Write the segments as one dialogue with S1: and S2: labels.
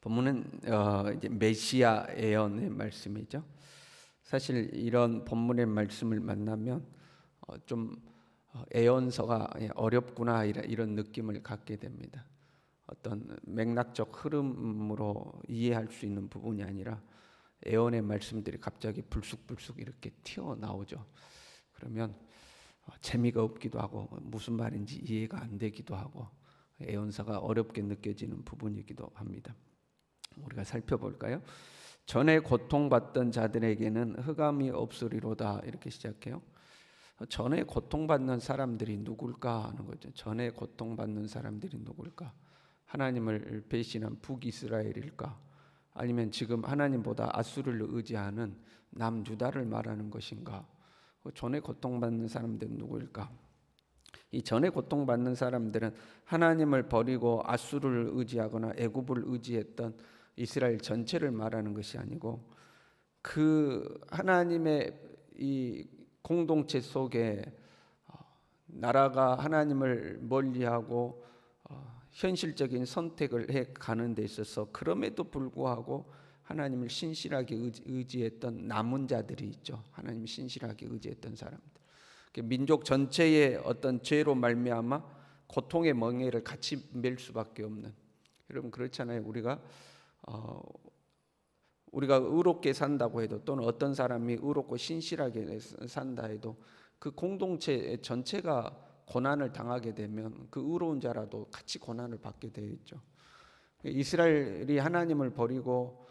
S1: 본문은 이제 메시아 예언의 말씀이죠. 사실 이런 본문의 말씀을 만나면 좀 예언서가 어렵구나 이런 느낌을 갖게 됩니다. 어떤 맥락적 흐름으로 이해할 수 있는 부분이 아니라 예언의 말씀들이 갑자기 불쑥불쑥 이렇게 튀어나오죠. 그러면 재미가 없기도 하고 무슨 말인지 이해가 안 되기도 하고 예언서가 어렵게 느껴지는 부분이기도 합니다. 우리가 살펴볼까요? 전에 고통받던 자들에게는 흑암이 없으리로다 이렇게 시작해요. 전에 고통받는 사람들이 누굴까 하는 거죠. 전에 고통받는 사람들이 누굴까? 하나님을 배신한 북이스라엘일까? 아니면 지금 하나님보다 아수르를 의지하는 남유다를 말하는 것인가? 전에 고통받는 사람들은 누구일까? 이 전에 고통받는 사람들은 하나님을 버리고 아수르를 의지하거나 애굽을 의지했던 이스라엘 전체를 말하는 것이 아니고 그 하나님의 이 공동체 속에 나라가 하나님을 멀리하고 현실적인 선택을 해 가는 데 있어서 그럼에도 불구하고 하나님을 신실하게 의지했던 남은 자들이 있죠. 하나님을 신실하게 의지했던 사람들. 민족 전체의 어떤 죄로 말미암아 고통의 멍에를 같이 맬 수밖에 없는. 여러분 그렇잖아요. 우리가 의롭게 산다고 해도 또는 어떤 사람이 의롭고 신실하게 산다 해도 그 공동체 전체가 고난을 당하게 되면 그 의로운 자라도 같이 고난을 받게 되어 있죠. 이스라엘이 하나님을 버리고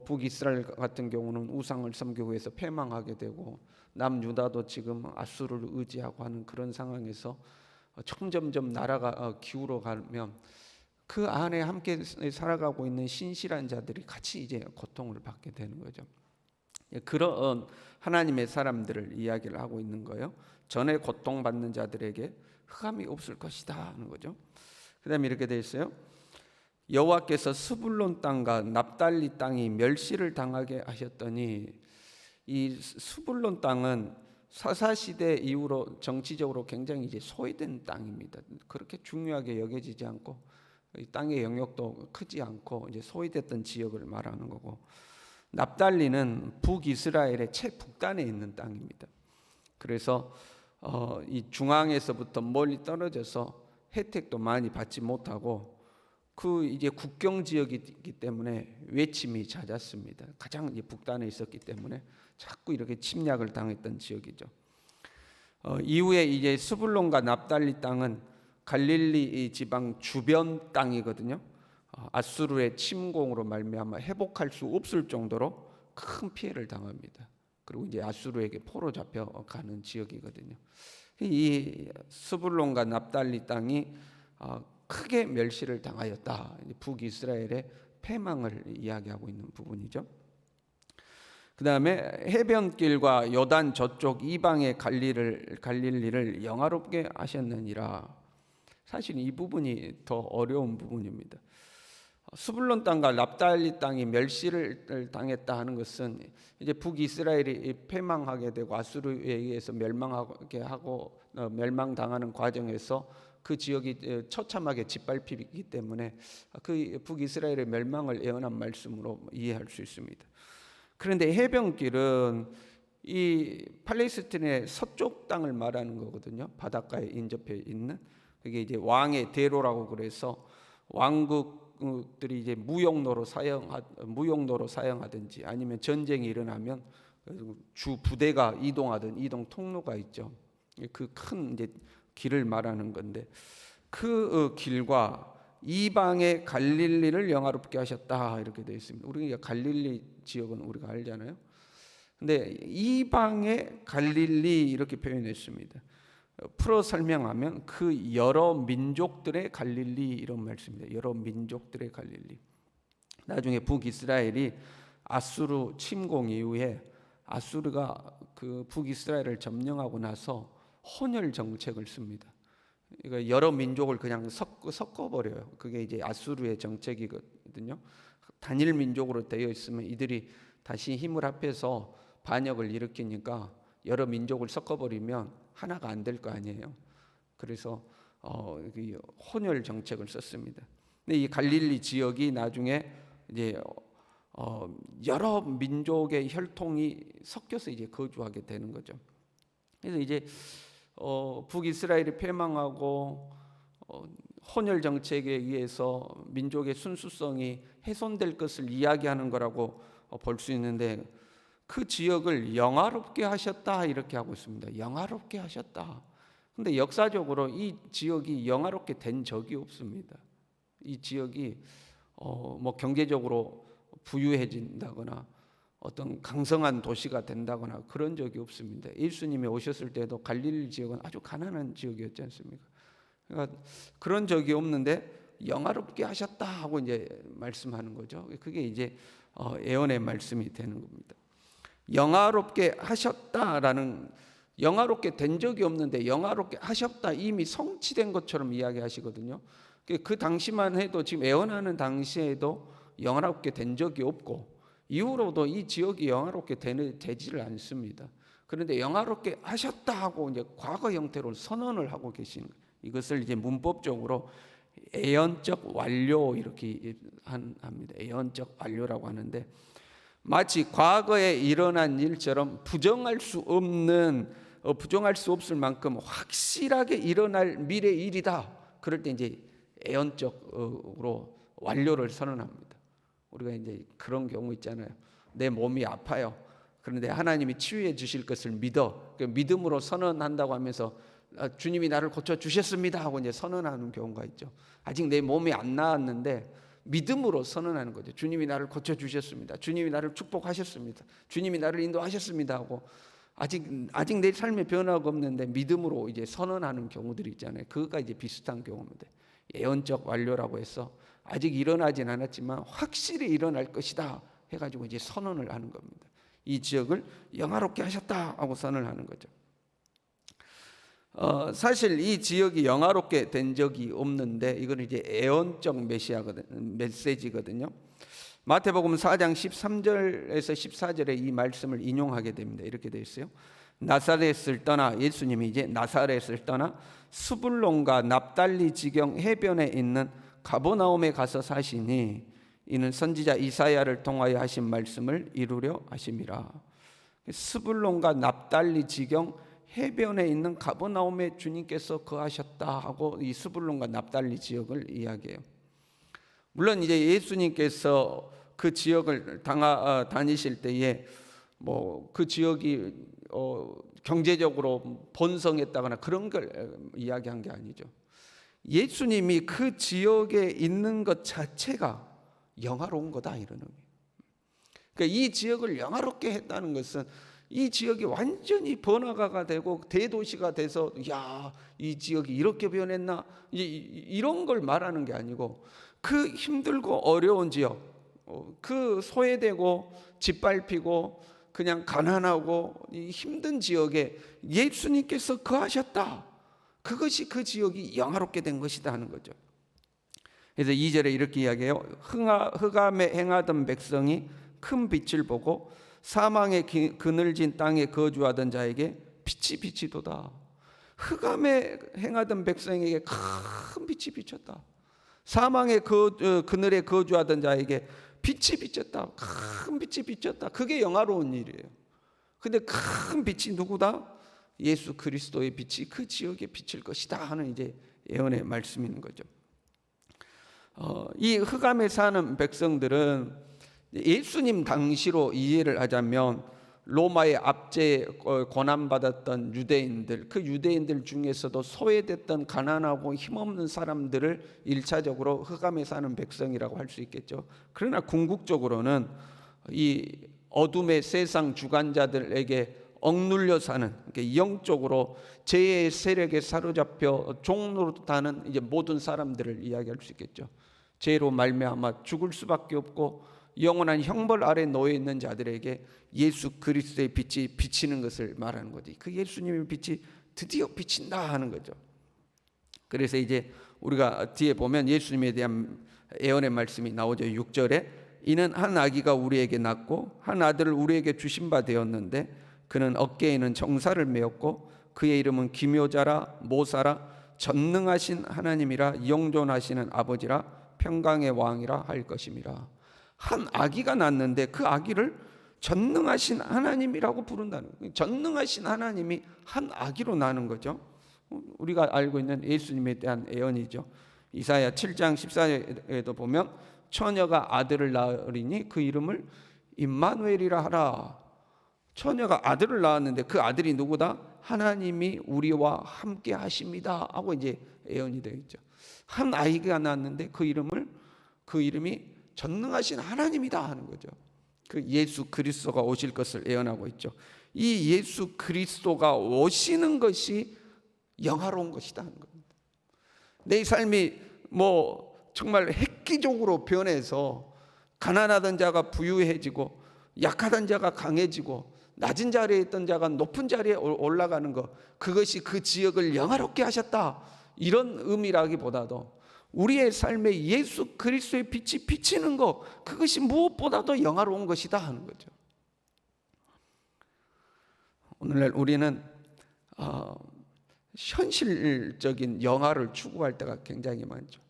S1: 북이스라엘 같은 경우는 우상을 섬기고 해서 패망하게 되고 남유다도 지금 아수르를 의지하고 하는 그런 상황에서 점점점 나라가 기울어 가면 그 안에 함께 살아가고 있는 신실한 자들이 같이 이제 고통을 받게 되는 거죠. 그런 하나님의 사람들을 이야기를 하고 있는 거예요. 전에 고통받는 자들에게 흑암이 없을 것이다 하는 거죠. 그다음에 이렇게 돼 있어요. 여호와께서 스불론 땅과 납달리 땅이 멸시를 당하게 하셨더니 이 스불론 땅은 사사시대 이후로 정치적으로 굉장히 이제 소외된 땅입니다. 그렇게 중요하게 여겨지지 않고 이 땅의 영역도 크지 않고 이제 소외됐던 지역을 말하는 거고 납달리는 북이스라엘의 최북단에 있는 땅입니다. 그래서 이 중앙에서부터 멀리 떨어져서 혜택도 많이 받지 못하고 그 이제 국경 지역이기 때문에 외침이 잦았습니다. 가장 이제 북단에 있었기 때문에 자꾸 이렇게 침략을 당했던 지역이죠. 이후에 이제 스불론과 납달리 땅은 갈릴리 지방 주변 땅이거든요. 아수르의 침공으로 말미암아 회복할 수 없을 정도로 큰 피해를 당합니다. 그리고 이제 아수르에게 포로 잡혀가는 지역이거든요. 이 스불론과 납달리 땅이 크게 멸시를 당하였다. 북이스라엘의 패망을 이야기하고 있는 부분이죠. 그 다음에 해변길과 요단 저쪽 이방의 갈릴리를 영화롭게 하셨느니라. 사실 이 부분이 더 어려운 부분입니다. 스불론 땅과 납달리 땅이 멸시를 당했다 하는 것은 이제 북이스라엘이 패망하게 되고 아수르에 의해서 멸망하게 하고 멸망당하는 과정에서 그 지역이 처참하게 짓밟히기 때문에 그 북이스라엘의 멸망을 예언한 말씀으로 이해할 수 있습니다. 그런데 해변길은 이 팔레스틴의 서쪽 땅을 말하는 거거든요. 바닷가에 인접해 있는 그게 이제 왕의 대로라고 그래서 왕국들이 이제 무용로로 사용하든지 아니면 전쟁이 일어나면 주 부대가 이동하던 이동 통로가 있죠. 그 큰 이제 길을 말하는 건데 그 길과 이방의 갈릴리를 영화롭게 하셨다 이렇게 되어 있습니다. 우리가 갈릴리 지역은 우리가 알잖아요. 근데 이방의 갈릴리 이렇게 표현했습니다. 풀어 설명하면 그 여러 민족들의 갈릴리 이런 말씀입니다. 여러 민족들의 갈릴리. 나중에 북이스라엘이 아수르 침공 이후에 아수르가 그 북이스라엘을 점령하고 나서 혼혈 정책을 씁니다. 그러니까 여러 민족을 그냥 섞어버려요. 그게 이제 아수르의 정책이거든요. 단일 민족으로 되어 있으면 이들이 다시 힘을 합해서 반역을 일으키니까 여러 민족을 섞어버리면 하나가 안 될 거 아니에요. 그래서 혼혈 정책을 썼습니다. 근데 이 갈릴리 지역이 나중에 이제 여러 민족의 혈통이 섞여서 이제 거주하게 되는 거죠. 그래서 이제 북이스라엘이 패망하고 혼혈 정책에 의해서 민족의 순수성이 훼손될 것을 이야기하는 거라고 볼 수 있는데, 그 지역을 영화롭게 하셨다 이렇게 하고 있습니다. 영화롭게 하셨다. 근데 역사적으로 이 지역이 영화롭게 된 적이 없습니다. 이 지역이 뭐 경제적으로 부유해진다거나 어떤 강성한 도시가 된다거나 그런 적이 없습니다. 예수님이 오셨을 때도 갈릴리 지역은 아주 가난한 지역이었지 않습니까? 그러니까 그런 적이 없는데 영화롭게 하셨다 하고 이제 말씀하는 거죠. 그게 이제 예언의 말씀이 되는 겁니다. 영화롭게 하셨다라는, 영화롭게 된 적이 없는데 영화롭게 하셨다, 이미 성취된 것처럼 이야기하시거든요. 그 당시만 해도, 지금 예언하는 당시에도 영화롭게 된 적이 없고 이후로도 이 지역이 영화롭게 되지를 않습니다. 그런데 영화롭게 하셨다 하고 이제 과거 형태로 선언을 하고 계시는 거예요. 이것을 이제 문법적으로 예언적 완료 이렇게 합니다. 예언적 완료라고 하는데, 마치 과거에 일어난 일처럼 부정할 수 없을 만큼 확실하게 일어날 미래 일이다. 그럴 때 이제 예언적으로 완료를 선언합니다. 우리가 이제 그런 경우 있잖아요. 내 몸이 아파요. 그런데 하나님이 치유해 주실 것을 믿어. 믿음으로 선언한다고 하면서 주님이 나를 고쳐 주셨습니다 하고 이제 선언하는 경우가 있죠. 아직 내 몸이 안 나았는데 믿음으로 선언하는 거죠. 주님이 나를 고쳐 주셨습니다. 주님이 나를 축복하셨습니다. 주님이 나를 인도하셨습니다 하고 아직 내 삶에 변화가 없는데 믿음으로 이제 선언하는 경우들이 있잖아요. 그거가 이제 비슷한 경우입니다. 예언적 완료라고 해서 아직 일어나진 않았지만 확실히 일어날 것이다 해가지고 이제 선언을 하는 겁니다. 이 지역을 영화롭게 하셨다 하고 선언을 하는 거죠. 사실 이 지역이 영화롭게 된 적이 없는데 이건 이제 예언적 메시지거든요. 마태복음 4장 13절에서 14절에 이 말씀을 인용하게 됩니다. 이렇게 되어 있어요. 나사렛을 떠나, 예수님이 이제 나사렛을 떠나 스불론과 납달리 지경 해변에 있는 가버나움에 가서 사시니 이는 선지자 이사야를 통하여 하신 말씀을 이루려 하심이라. 스불론과 납달리 지경 해변에 있는 가버나움에 주님께서 거하셨다 하고 이 스불론과 납달리 지역을 이야기해요. 물론 이제 예수님께서 그 지역을 다니실 때에 뭐 그 지역이 경제적으로 번성했다거나 그런 걸 이야기한 게 아니죠. 예수님이 그 지역에 있는 것 자체가 영화로운 거다 이런 의미. 그러니까 이 지역을 영화롭게 했다는 것은 이 지역이 완전히 번화가가 되고 대도시가 돼서 야, 이 지역이 이렇게 변했나 이런 걸 말하는 게 아니고, 그 힘들고 어려운 지역, 그 소외되고 짓밟히고 그냥 가난하고 이 힘든 지역에 예수님께서 거하셨다. 그것이 그 지역이 영화롭게 된 것이다 하는 거죠. 그래서 2절에 이렇게 이야기해요. 흑암에 행하던 백성이 큰 빛을 보고 사망의 그늘진 땅에 거주하던 자에게 빛이 비치도다. 흑암에 행하던 백성에게 큰 빛이 비쳤다. 사망의 그늘에 거주하던 자에게 빛이 비쳤다. 큰 빛이 비쳤다. 그게 영화로운 일이에요. 근데 큰 빛이 누구다? 예수 그리스도의 빛이 그 지역에 비칠 것이다 하는 이제 예언의 말씀이 있는 거죠. 이 흑암에 사는 백성들은 예수님 당시로 이해를 하자면 로마의 압제에 고난받았던 유대인들, 그 유대인들 중에서도 소외됐던 가난하고 힘없는 사람들을 1차적으로 흑암에 사는 백성이라고 할 수 있겠죠. 그러나 궁극적으로는 이 어둠의 세상 주관자들에게 억눌려 사는, 영적으로 죄의 세력에 사로잡혀 종노릇하는 이제 모든 사람들을 이야기할 수 있겠죠. 죄로 말미암아 죽을 수밖에 없고 영원한 형벌 아래 놓여 있는 자들에게 예수 그리스도의 빛이 비치는 것을 말하는 거지. 그 예수님의 빛이 드디어 비친다 하는 거죠. 그래서 이제 우리가 뒤에 보면 예수님에 대한 예언의 말씀이 나오죠. 6절에 이는 한 아기가 우리에게 낳고 한 아들을 우리에게 주신 바 되었는데 그는 어깨에는 정사를 메었고 그의 이름은 기묘자라 모사라 전능하신 하나님이라 영존하시는 아버지라 평강의 왕이라 할 것임이라. 한 아기가 낳는데 그 아기를 전능하신 하나님이라고 부른다는 거예요. 전능하신 하나님이 한 아기로 낳는 거죠. 우리가 알고 있는 예수님에 대한 예언이죠. 이사야 7장 14절에도 보면 처녀가 아들을 낳으리니 그 이름을 임마누엘이라 하라. 처녀가 아들을 낳았는데 그 아들이 누구다? 하나님이 우리와 함께 하십니다 하고 이제 예언이 되어 있죠. 한 아이가 낳았는데 그 이름이 전능하신 하나님이다 하는 거죠. 그 예수 그리스도가 오실 것을 예언하고 있죠. 이 예수 그리스도가 오시는 것이 영화로운 것이다 하는 겁니다. 내 삶이 정말 획기적으로 변해서 가난하던 자가 부유해지고 약하던 자가 강해지고 낮은 자리에 있던 자가 높은 자리에 올라가는 것, 그것이 그 지역을 영화롭게 하셨다, 이런 의미라기보다도 우리의 삶에 예수 그리스도의 빛이 비치는 것, 그것이 무엇보다도 영화로운 것이다 하는 거죠. 오늘날 우리는 현실적인 영화를 추구할 때가 굉장히 많죠.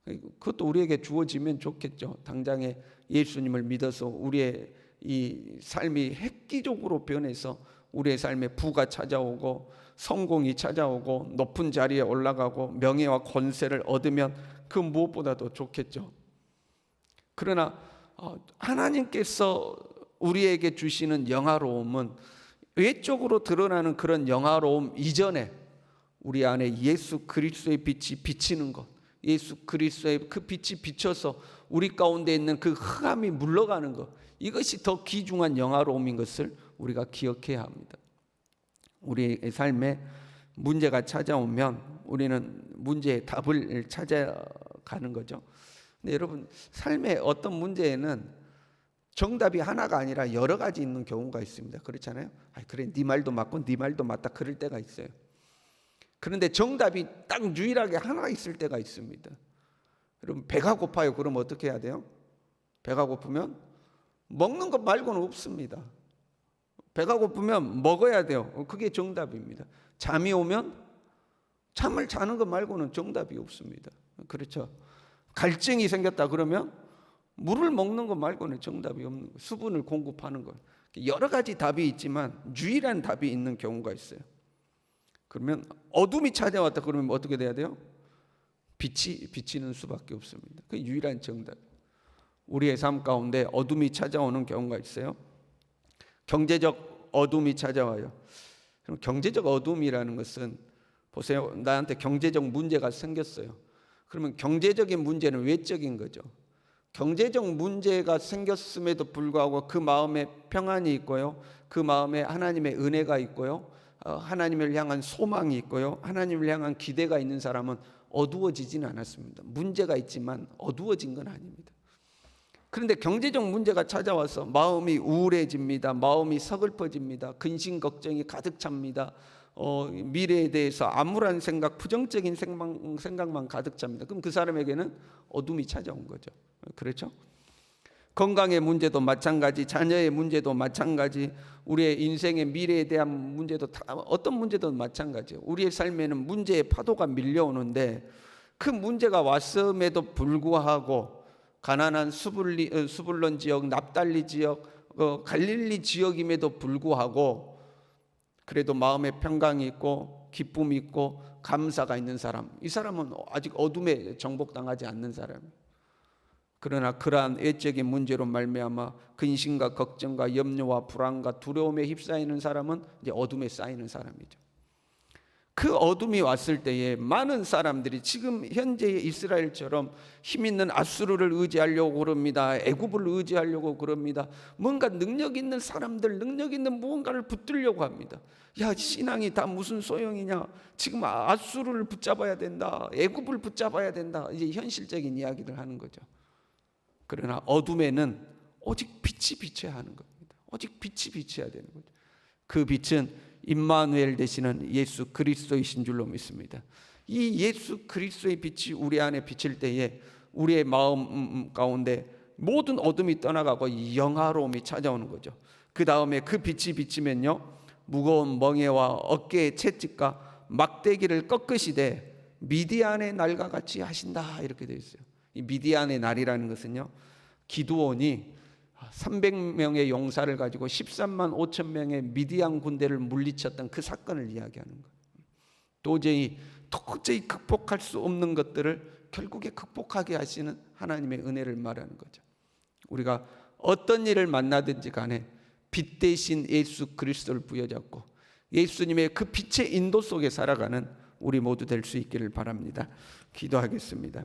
S1: 그것도 우리에게 주어지면 좋겠죠. 당장에 예수님을 믿어서 우리의 이 삶이 획기적으로 변해서 우리의 삶에 부가 찾아오고 성공이 찾아오고 높은 자리에 올라가고 명예와 권세를 얻으면 그 무엇보다도 좋겠죠. 그러나 하나님께서 우리에게 주시는 영화로움은 외적으로 드러나는 그런 영화로움 이전에 우리 안에 예수 그리스도의 빛이 비치는 것, 예수 그리스도의 그 빛이 비쳐서 우리 가운데 있는 그 흑암이 물러가는 것, 이것이 더 귀중한 영화로움인 것을 우리가 기억해야 합니다. 우리의 삶에 문제가 찾아오면 우리는 문제의 답을 찾아가는 거죠. 근데 여러분, 삶의 어떤 문제에는 정답이 하나가 아니라 여러 가지 있는 경우가 있습니다. 그렇잖아요. 그래, 네 말도 맞고 네 말도 맞다, 그럴 때가 있어요. 그런데 정답이 딱 유일하게 하나 있을 때가 있습니다. 여러분, 배가 고파요. 그럼 어떻게 해야 돼요? 배가 고프면 먹는 것 말고는 없습니다. 배가 고프면 먹어야 돼요. 그게 정답입니다. 잠이 오면 잠을 자는 것 말고는 정답이 없습니다. 그렇죠? 갈증이 생겼다 그러면 물을 먹는 것 말고는 정답이 없는 거예요. 수분을 공급하는 것. 여러 가지 답이 있지만 유일한 답이 있는 경우가 있어요. 그러면 어둠이 찾아왔다 그러면 어떻게 돼야 돼요? 빛이 비치는 수밖에 없습니다. 그 유일한 정답. 우리의 삶 가운데 어둠이 찾아오는 경우가 있어요. 경제적 어둠이 찾아와요. 그럼 경제적 어둠이라는 것은, 보세요, 나한테 경제적 문제가 생겼어요. 그러면 경제적인 문제는 외적인 거죠. 경제적 문제가 생겼음에도 불구하고 그 마음에 평안이 있고요, 그 마음에 하나님의 은혜가 있고요, 하나님을 향한 소망이 있고요, 하나님을 향한 기대가 있는 사람은 어두워지지는 않았습니다. 문제가 있지만 어두워진 건 아닙니다. 그런데 경제적 문제가 찾아와서 마음이 우울해집니다. 마음이 서글퍼집니다. 근심 걱정이 가득 찹니다. 미래에 대해서 암울한 생각, 부정적인 생각만 가득 찹니다. 그럼 그 사람에게는 어둠이 찾아온 거죠. 그렇죠? 건강의 문제도 마찬가지, 자녀의 문제도 마찬가지, 우리의 인생의 미래에 대한 문제도 다, 어떤 문제도 마찬가지예요. 우리의 삶에는 문제의 파도가 밀려오는데 그 문제가 왔음에도 불구하고 가나안 수불론 지역, 납달리 지역, 갈릴리 지역임에도 불구하고 그래도 마음에 평강이 있고 기쁨이 있고 감사가 있는 사람, 이 사람은 아직 어둠에 정복당하지 않는 사람이에요. 그러나 그러한 외적인 문제로 말미암아 근심과 걱정과 염려와 불안과 두려움에 휩싸이는 사람은 이제 어둠에 쌓이는 사람이죠. 그 어둠이 왔을 때에 많은 사람들이 지금 현재의 이스라엘처럼 힘 있는 아수르를 의지하려고 그럽니다. 애굽을 의지하려고 그럽니다. 뭔가 능력 있는 사람들, 능력 있는 무언가를 붙들려고 합니다. 야, 신앙이 다 무슨 소용이냐, 지금 아수르를 붙잡아야 된다, 애굽을 붙잡아야 된다, 이제 현실적인 이야기를 하는 거죠. 그러나 어둠에는 오직 빛이 비쳐야 하는 겁니다. 오직 빛이 비쳐야 되는 거죠. 그 빛은 임마누엘 되시는 예수 그리스도이신 줄로 믿습니다. 이 예수 그리스도의 빛이 우리 안에 비칠 때에 우리의 마음 가운데 모든 어둠이 떠나가고 영화로움이 찾아오는 거죠. 그 다음에 그 빛이 비치면요, 무거운 멍에와 어깨의 채찍과 막대기를 꺾으시되 미디안의 날과 같이 하신다, 이렇게 되어 있어요. 이 미디안의 날이라는 것은요, 기드온이 300명의 용사를 가지고 13만 5천 명의 미디안 군대를 물리쳤던 그 사건을 이야기하는 거예요. 도저히 극복할 수 없는 것들을 결국에 극복하게 하시는 하나님의 은혜를 말하는 거죠. 우리가 어떤 일을 만나든지 간에 빛 대신 예수 그리스도를 부여잡고 예수님의 그 빛의 인도 속에 살아가는 우리 모두 될 수 있기를 바랍니다. 기도하겠습니다.